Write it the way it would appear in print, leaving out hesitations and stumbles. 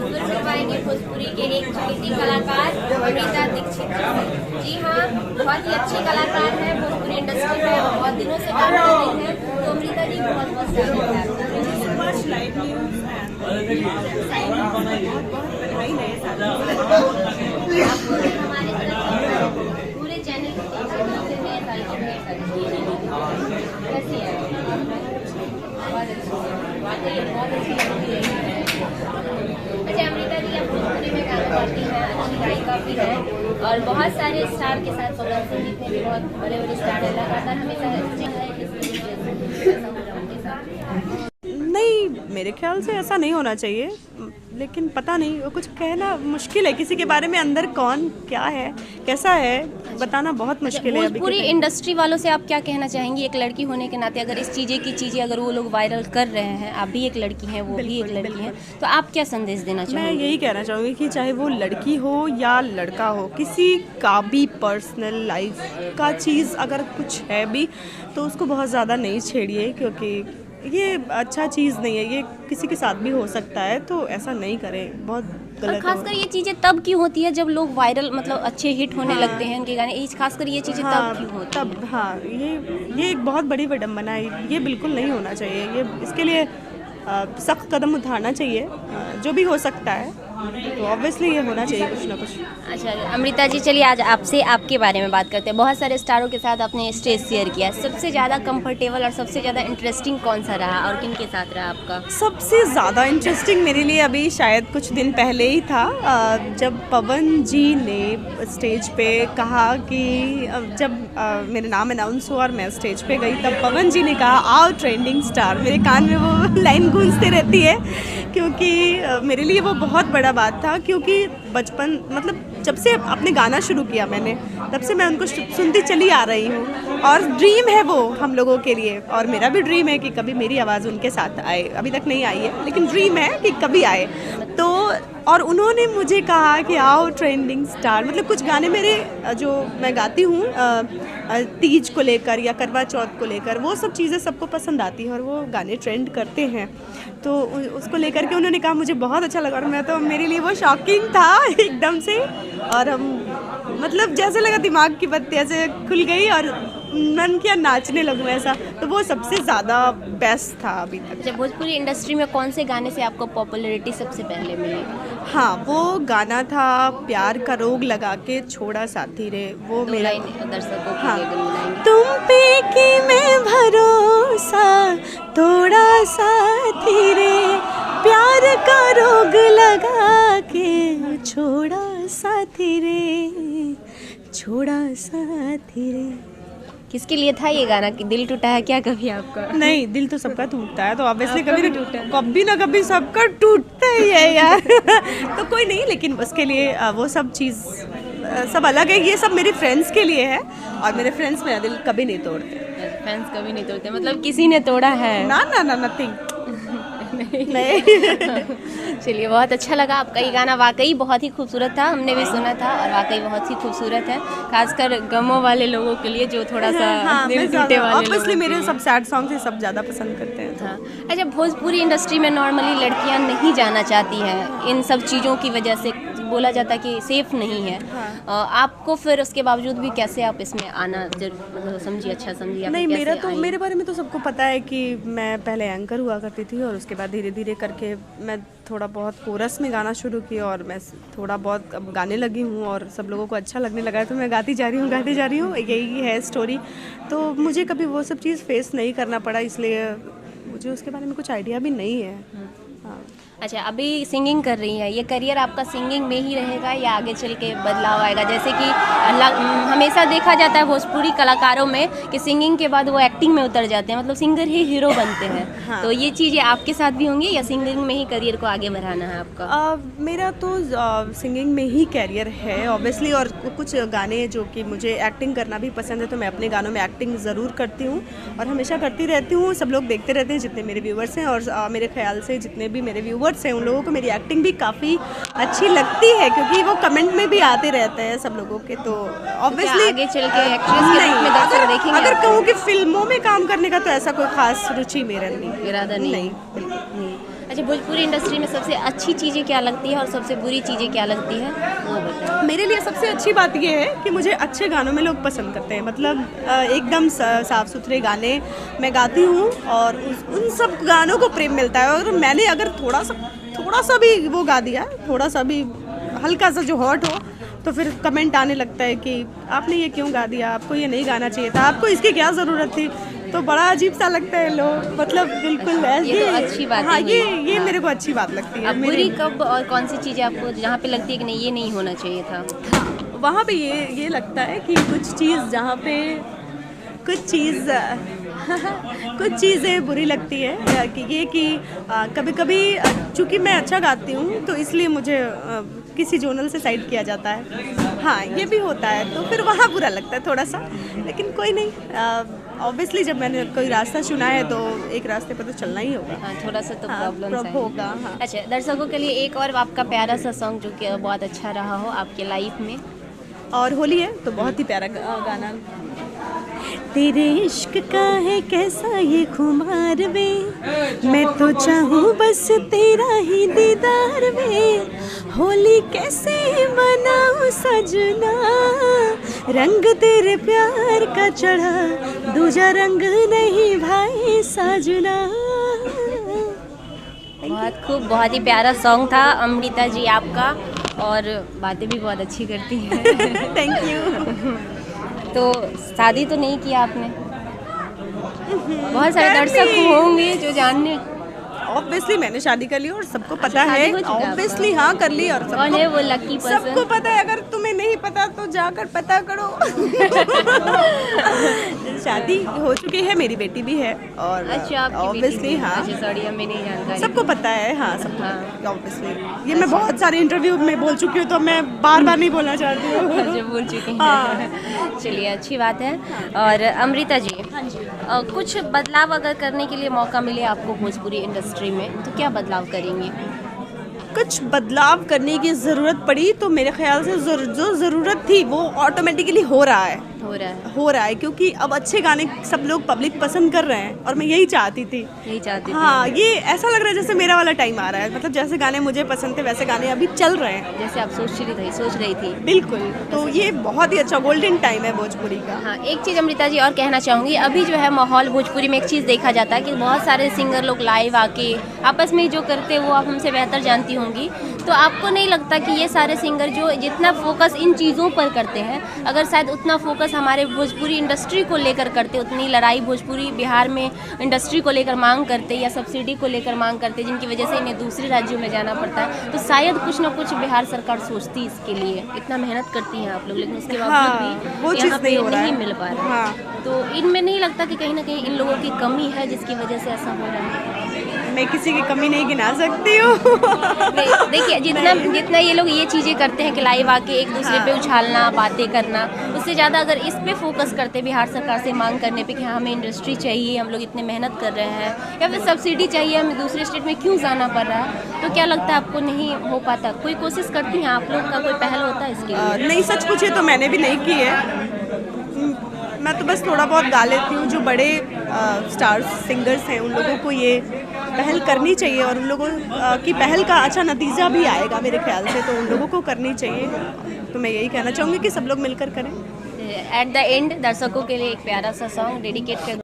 फिर मिलवाएंगे भोजपुरी के एक चहेती कलाकार अमृता दीक्षित जी। जी हाँ, बहुत ही अच्छी कलाकार है, भोजपुरी इंडस्ट्री में बहुत दिनों से काम कर रही है। तो अमृता जी बहुत बहुत स्वागत है आपको। हमारे पूरे चैनल को कैसी है? बहुत अच्छी अच्छा अमृता जी, आप भोजपुरी में गाना गाती हैं, अच्छी गायिका भी है और बहुत सारे स्टार के साथ पवन सिंह जितने भी बहुत बड़े बड़े स्टार है लगातार हमेशा नहीं, मेरे ख्याल से ऐसा नहीं होना चाहिए, लेकिन पता नहीं, वो कुछ कहना मुश्किल है किसी के बारे में, अंदर कौन क्या है कैसा है बताना बहुत मुश्किल है। भोजपुरी इंडस्ट्री वालों से आप क्या कहना चाहेंगी, एक लड़की होने के नाते, अगर इस चीज़ें अगर वो लोग वायरल कर रहे हैं, आप भी एक लड़की हैं, वो भी एक लड़की हैं, तो आप क्या संदेश देना चाहेंगे? मैं यही कहना चाहूँगी कि चाहे वो लड़की हो या लड़का हो, किसी का भी पर्सनल लाइफ का चीज़ अगर कुछ है भी तो उसको बहुत ज़्यादा नहीं छेड़िए, क्योंकि ये अच्छा चीज़ नहीं है, ये किसी के साथ भी हो सकता है, तो ऐसा नहीं करें, बहुत गलत है। खासकर ये चीज़ें तब क्यों होती है जब लोग वायरल मतलब अच्छे हिट होने लगते हैं उनके गाने, खासकर ये चीज़ें तब क्यों होती तब ये एक बहुत बड़ी विडम्बना है, ये बिल्कुल नहीं होना चाहिए, ये इसके लिए सख्त कदम उठाना चाहिए, जो भी हो सकता है, तो ऑब्वियसली ये होना चाहिए कुछ ना कुछ। अच्छा अमृता जी, चलिए आज आपसे आपके बारे में बात करते हैं। बहुत सारे स्टारों के साथ आपने स्टेज शेयर किया, सबसे ज़्यादा कंफर्टेबल और सबसे ज़्यादा इंटरेस्टिंग कौन सा रहा और किन के साथ रहा आपका? सबसे ज़्यादा इंटरेस्टिंग मेरे लिए अभी शायद कुछ दिन पहले ही था, जब पवन जी ने स्टेज पे कहा कि जब मेरा नाम अनाउंस हुआ और मैं स्टेज पे गई, तब पवन जी ने कहा आओ ट्रेंडिंग स्टार। मेरे कान में वो लाइन गूंजती रहती है, क्योंकि मेरे लिए वो बहुत बड़ा बात था, क्योंकि बचपन मतलब जब से अपने गाना शुरू किया मैंने, तब से मैं उनको सुनती चली आ रही हूँ और ड्रीम है वो हम लोगों के लिए, और मेरा भी ड्रीम है कि कभी मेरी आवाज़ उनके साथ आए। अभी तक नहीं आई है, लेकिन ड्रीम है कि कभी आए। तो और उन्होंने मुझे कहा कि आओ ट्रेंडिंग स्टार, मतलब कुछ गाने मेरे जो मैं गाती हूँ तीज को लेकर या करवा चौथ को लेकर, वो सब चीज़ें सबको पसंद आती हैं और वो गाने ट्रेंड करते हैं, तो उसको लेकर के उन्होंने कहा, मुझे बहुत अच्छा लगा और मैं तो, मेरे लिए वो शॉकिंग था एकदम से, और हम मतलब जैसे लगा दिमाग की बत्ती ऐसे खुल गई और मन किया नाचने लगूँ ऐसा, तो वो सबसे ज़्याधा बेस्ट था अभी तक। जब भोजपुरी इंडस्ट्री में कौन से गाने से आपको पॉपुलैरिटी सबसे पहले मिली? हाँ, वो गाना था प्यार का रोग लगा के छोड़ा साथी रे, वो मेरा दर्शकों के हाँ, लिए गुनगुनाएंगे। तुम पे कि मैं भरोसा थोड़ा साथी रे, प्यार का रोग लगा के छोड़ा साथी रे, छोड़ा साथी रे। किसके लिए था ये गाना, कि दिल टूटा है क्या कभी आपका? नहीं, दिल तो सबका टूटता है, तो ऑब्वियसली कभी ना कभी सबका टूटता ही है यार तो कोई नहीं, लेकिन उसके लिए वो सब चीज़ सब अलग है, ये सब मेरे फ्रेंड्स के लिए है, और मेरे फ्रेंड्स मेरा दिल कभी नहीं तोड़ते। फ्रेंड्स कभी नहीं तोड़ते, मतलब किसी ने तोड़ा है? ना ना ना, नथिंग नहीं चलिए, बहुत अच्छा लगा, आपका ये गाना वाकई बहुत ही खूबसूरत था, हमने भी सुना था और वाकई बहुत ही खूबसूरत है, खासकर गमों वाले लोगों के लिए, जो थोड़ा सा दिल टूटे वाले ऑब्वियसली मेरे सब सैड सॉन्ग से सब ज़्यादा पसंद करते हैं। हाँ, अच्छा, भोजपुरी इंडस्ट्री में नॉर्मली लड़कियां नहीं जाना चाहती हैं, इन सब चीज़ों की वजह से बोला जाता है कि सेफ नहीं है। हाँ। आपको फिर उसके बावजूद भी कैसे आप इसमें आना समझी, अच्छा समझी? नहीं, मेरे बारे में तो सबको पता है कि मैं पहले एंकर हुआ करती थी और उसके बाद धीरे धीरे करके मैं थोड़ा बहुत कोरस में गाना शुरू किया और मैं थोड़ा बहुत अब गाने लगी हूँ और सब लोगों को अच्छा लगने लगा है, तो मैं गाती जा रही हूँ, यही है स्टोरी। तो मुझे कभी वो सब चीज़ फेस नहीं करना पड़ा, इसलिए मुझे उसके बारे में कुछ आइडिया भी नहीं है। हाँ। अच्छा, अभी सिंगिंग कर रही है, ये करियर आपका सिंगिंग में ही रहेगा या आगे चल के बदलाव आएगा? जैसे कि हमेशा देखा जाता है भोजपुरी कलाकारों में कि सिंगिंग के बाद वो एक्टिंग में उतर जाते हैं, मतलब सिंगर ही हीरो बनते हैं। हाँ। तो ये चीज़ें आपके साथ भी होंगी या सिंगिंग में ही करियर को आगे बढ़ाना है आपका? मेरा तो सिंगिंग में ही कैरियर है ऑब्वियसली, और कुछ गाने जो कि मुझे एक्टिंग करना भी पसंद है, तो मैं अपने गानों में एक्टिंग ज़रूर करती हूँ और हमेशा करती रहती हूँ। सब लोग देखते रहते हैं, जितने मेरे व्यूवर्स हैं, और मेरे ख्याल से जितने भी मेरे व्यूवर्स हैं उन लोगों को मेरी एक्टिंग भी काफ़ी अच्छी लगती है, क्योंकि वो कमेंट में भी आते रहते हैं सब लोगों के। तो ऑब्वियसली आगे चल के एक्ट्रेस के रूप में दर्शक देखेंगे? अगर कहूँ कि फिल्मों में काम करने का तो ऐसा कोई खास रुचि मेरा नहीं, इरादा नहीं। बिल्कुल नहीं। अच्छा, भोजपुरी इंडस्ट्री में सबसे अच्छी चीज़ें क्या लगती है और सबसे बुरी चीज़ें क्या लगती है, वो बताएं। मेरे लिए सबसे अच्छी बात ये है कि मुझे अच्छे गानों में लोग पसंद करते हैं, मतलब एकदम साफ़ सुथरे गाने मैं गाती हूँ और उन सब गानों को प्रेम मिलता है। और मैंने अगर थोड़ा सा भी वो गा दिया, थोड़ा सा भी हल्का सा जो हॉट हो, तो फिर कमेंट आने लगता है कि आपने ये क्यों गा दिया, आपको ये नहीं गाना चाहिए था, आपको इसकी क्या ज़रूरत थी। तो बड़ा अजीब सा लगता है लोग, मतलब बिल्कुल ये तो अच्छी बात है। हाँ, ये मेरे को अच्छी बात लगती है। अब बुरी कब और कौन सी चीज़ें आपको जहाँ पे लगती है कि नहीं ये नहीं होना चाहिए था? वहाँ पे ये लगता है कि कुछ चीज़ जहाँ पे कुछ चीज़ें बुरी लगती है कि कभी कभी चूँकि मैं अच्छा गाती हूँ तो इसलिए मुझे किसी जोनल से साइड किया जाता है। हाँ, ये भी होता है, तो फिर वहाँ बुरा लगता है थोड़ा सा, लेकिन कोई नहीं। ऑब्वियसली जब मैंने कोई रास्ता चुना है तो एक रास्ते पर तो चलना ही होगा। हाँ, थोड़ा सा तो प्रॉब्लम होगा। हाँ। अच्छा, दर्शकों के लिए एक और आपका प्यारा सा सॉन्ग जो कि बहुत अच्छा रहा हो आपके लाइफ में। और होली है तो बहुत ही प्यारा गाना। तेरे इश्क का है कैसा ये खुमार वे, मैं तो चाहूँ बस तेरा ही दीदार वे, होली कैसे मनाऊँ सजना, रंग तेरे प्यार का चढ़ा, दूजा रंग नहीं भाई साजना। बहुत खूब, बहुत ही प्यारा सॉन्ग था अमृता जी आपका, और बातें भी बहुत अच्छी करती हैं। Thank you. तो शादी तो नहीं किया आपने? बहुत सारे दर्शक होंगे जो जानने। ऑब्वियसली मैंने शादी कर ली और सबको पता शादी है। हो चुका है ऑब्वियसली हाँ, कर ली। और कौन है वो लकी पर्सन? सबको पता है, अगर तुम्हें नहीं पता तो जाकर पता करो। शादी हो चुकी है, मेरी बेटी भी है। और अच्छा, ऑब्वियसली हाँ, सॉरी हमें नहीं जानकारी। सबको पता है। हाँ, सबको हाँ। ऑब्वियसली। ये मैं बहुत सारे इंटरव्यू में बोल चुकी हूँ तो मैं बार बार नहीं बोलना चाहती हूँ। अच्छा, बोल चुकी हैं। चलिए, अच्छी बात है। और अमृता जी, कुछ बदलाव अगर करने के लिए मौका मिले आपको भोजपुरी इंडस्ट्री में, तो क्या बदलाव करेंगे? कुछ बदलाव करने की ज़रूरत पड़ी तो मेरे ख्याल से जो ज़रूरत थी वो ऑटोमेटिकली हो रहा है, क्योंकि अब अच्छे गाने सब लोग पब्लिक पसंद कर रहे हैं और मैं यही चाहती थी। हाँ, ये ऐसा लग रहा है जैसे मेरा वाला टाइम आ रहा है, मतलब जैसे गाने मुझे पसंद थे वैसे गाने अभी चल रहे हैं, जैसे आप सोच रही थी। बिल्कुल। तो ये बहुत ही अच्छा गोल्डन टाइम है भोजपुरी का। हाँ, एक चीज़ अमृता जी और कहना चाहूँगी, अभी जो है माहौल भोजपुरी में एक चीज़ देखा जाता है कि बहुत सारे सिंगर लोग लाइव आके आपस में जो करते हैं वो आप हमसे बेहतर जानती होंगी। तो आपको नहीं लगता कि ये सारे सिंगर जो जितना फोकस इन चीज़ों पर करते हैं, अगर शायद उतना फोकस हमारे भोजपुरी इंडस्ट्री को लेकर करते, उतनी लड़ाई भोजपुरी बिहार में इंडस्ट्री को लेकर मांग करते या सब्सिडी को लेकर मांग करते, जिनकी वजह से इन्हें दूसरे राज्यों में जाना पड़ता है, तो शायद कुछ ना कुछ बिहार सरकार सोचती इसके लिए। इतना मेहनत करती हैं आप लोग, लेकिन उसके बावजूद वो भी चीज़ यहाँ पे नहीं मिल पा रहा है। हाँ। तो इनमें नहीं लगता कि कहीं ना कहीं इन लोगों की कमी है जिसकी वजह से ऐसा हो रहा है? मैं किसी की कमी नहीं गिना सकती हूँ। देखिए, जितना ये लोग ये चीज़ें करते हैं कि लाइव आके एक दूसरे पे उछालना, बातें करना, उससे ज़्यादा अगर इस पे फोकस करते बिहार सरकार से मांग करने पे कि हाँ हमें इंडस्ट्री चाहिए, हम लोग इतने मेहनत कर रहे हैं, या फिर सब्सिडी चाहिए, हमें दूसरे स्टेट में क्यों जाना पड़ रहा है, तो क्या लगता है आपको नहीं हो पाता? कोई कोशिश करती हैं आप लोग का, कोई पहल होता है इसके लिए? नहीं, सच पूछे तो मैंने भी नहीं की है। मैं तो बस थोड़ा बहुत गा लेती हूँ। जो बड़े स्टार्स सिंगर्स हैं उन लोगों को ये पहल करनी चाहिए और उन लोगों की पहल का अच्छा नतीजा भी आएगा मेरे ख्याल से, तो उन लोगों को करनी चाहिए। तो मैं यही कहना चाहूँगी कि सब लोग मिलकर करें। एट द एंड दर्शकों के लिए एक प्यारा सा सॉन्ग डेडिकेट कर